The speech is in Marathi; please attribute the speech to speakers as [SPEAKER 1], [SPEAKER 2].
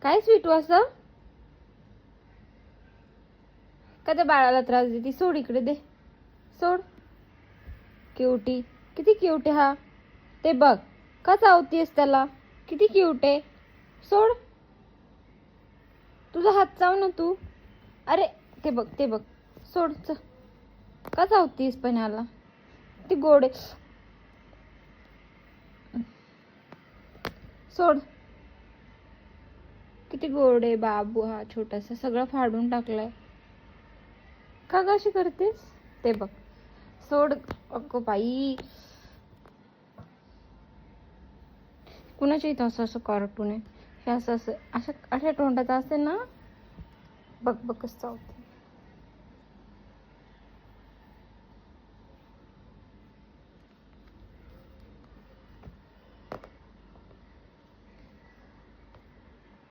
[SPEAKER 1] काय स्वीटू असं का त्या बाळाला त्रास देती? सोड इकडे दे, सोड. क्यूटी, किती क्यूट आहे हा. ते बघ का चावतीयस त्याला, किती क्यूट आहे. सोड, तुझा हात चाव ना तू. अरे ते बघ ते बघ, सोड का चावतीस पण याला. ती गोड आहे. सोड, किती गोड आहे बाबू हा छोटासा. सगळं फाडून टाकलाय. का ग अशी करतेस? ते बघ, सोड. अगं बाई, कुणाच्या इथं असं असं कार्टून आहे हे? असं असं अशा अशा तोंडाचं असेल ना. बघ बघ कसं चावतं.